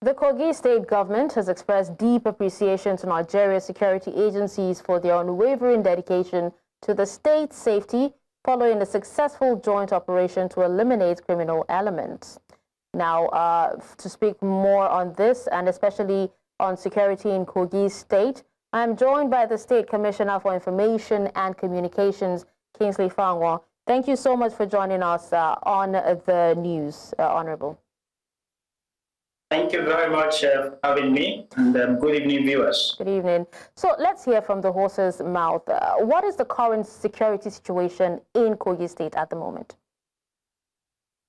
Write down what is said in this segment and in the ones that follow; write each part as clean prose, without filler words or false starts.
The Kogi State Government has expressed deep appreciation to Nigeria's security agencies for their unwavering dedication to the state's safety following a successful joint operation to eliminate criminal elements. Now, to speak more on this and especially on security in Kogi State, I am joined by the State Commissioner for Information and Communications, Kingsley Fanwo. Thank you so much for joining us on the news, Honorable. Thank you very much for having me, and good evening, viewers. Good evening. So let's hear from the horse's mouth. What is the current security situation in Kogi State at the moment?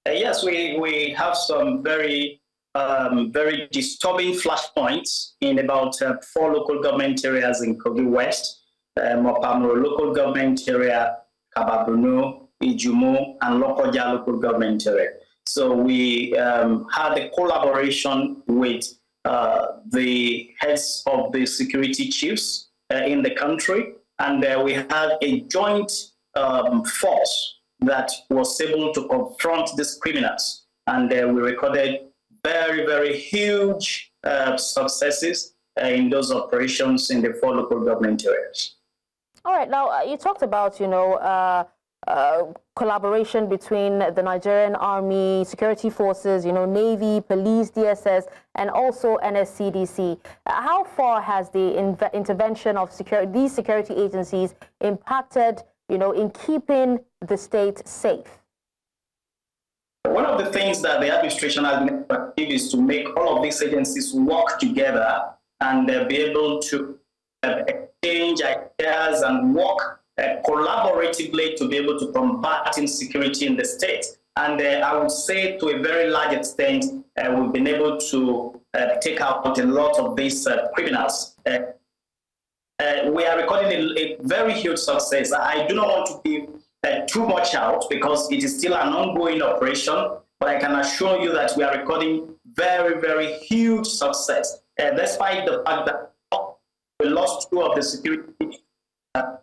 Yes, we have some very disturbing flashpoints in about 4 local government areas in Kogi West, Mopamuro local government area, Kabba, Bunu, Ijumu, and Lokoja local government area. So we had a collaboration with the heads of the security chiefs in the country, and we had a joint force that was able to confront these criminals. And we recorded very huge successes in those operations in the 4 local government areas. All right, now you talked about, collaboration between the Nigerian Army, security forces, Navy, police, DSS, and also NSCDC. How far has the intervention of these security agencies impacted, in keeping the state safe? One of the things that the administration has been active is to make all of these agencies work together and be able to exchange ideas and work collaboratively to be able to combat insecurity in the state. And I would say to a very large extent, we've been able to take out a lot of these criminals. We are recording a very huge success. I do not want to give too much out because it is still an ongoing operation, but I can assure you that we are recording very huge success. Despite the fact that we lost 2 of the security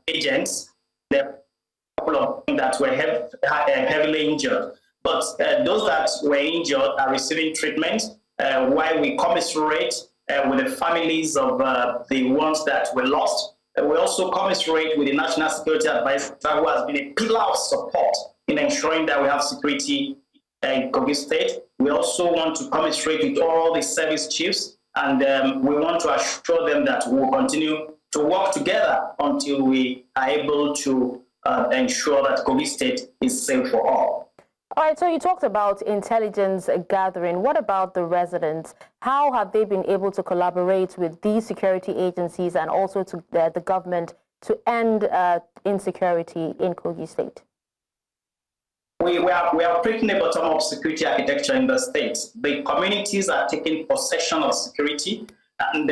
agents, there are a couple of them that were heavily injured. But those that were injured are receiving treatment, while we commiserate with the families of the ones that were lost. We also commiserate with the National Security Advisor, who has been a pillar of support in ensuring that we have security in Kogi State. We also want to commiserate with all the service chiefs, and we want to assure them that we will continue to work together until we are able to ensure that Kogi State is safe for all. All right, so you talked about intelligence gathering. What about the residents? How have they been able to collaborate with these security agencies and also to the government to end insecurity in Kogi State? We are breaking the bottom-up security architecture in the state. The communities are taking possession of security, and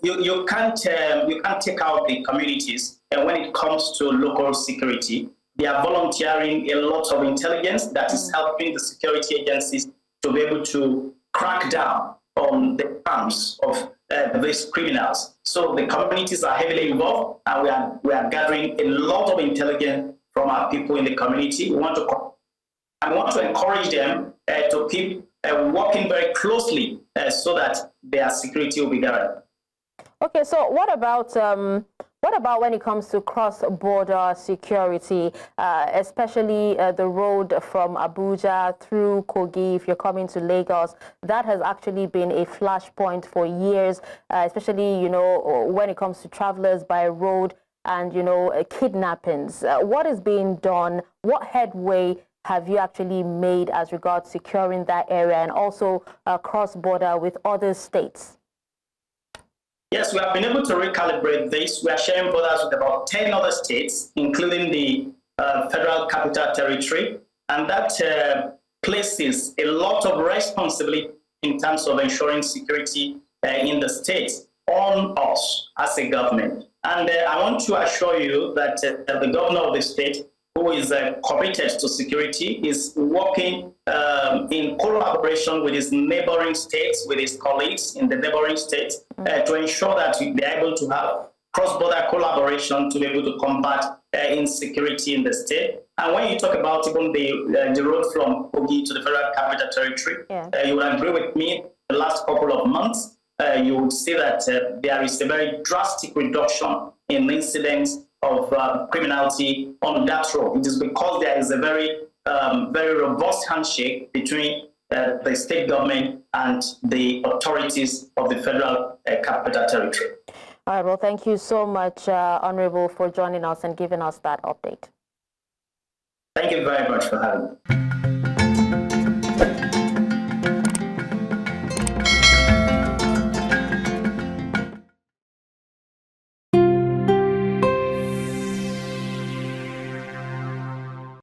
you can't take out the communities. And when it comes to local security, they are volunteering a lot of intelligence that is helping the security agencies to be able to crack down on the arms of these criminals. So the communities are heavily involved, and we are gathering a lot of intelligence from our people in the community. We want to encourage them to keep working very closely so that their security will be guaranteed. Okay, so what about when it comes to cross-border security, especially the road from Abuja through Kogi, if you're coming to Lagos? That has actually been a flashpoint for years, especially, when it comes to travelers by road and, kidnappings. What is being done? What headway have you actually made as regards securing that area and also cross-border with other states? Yes, we have been able to recalibrate this. We are sharing borders with about 10 other states, including the Federal Capital Territory, and that places a lot of responsibility in terms of ensuring security in the states on us as a government. And I want to assure you that the governor of the state, who is committed to security, is working in collaboration with his neighboring states, with his colleagues in the neighboring states, to ensure that they're able to have cross-border collaboration to be able to combat insecurity in the state. And when you talk about even the road from Kogi to the Federal Capital Territory, you will agree with me the last couple of months, you would see that there is a very drastic reduction in incidents of criminality on that road. It is because there is a very, very robust handshake between the state government and the authorities of the federal capital territory. All right, well, thank you so much, Honorable, for joining us and giving us that update. Thank you very much for having me.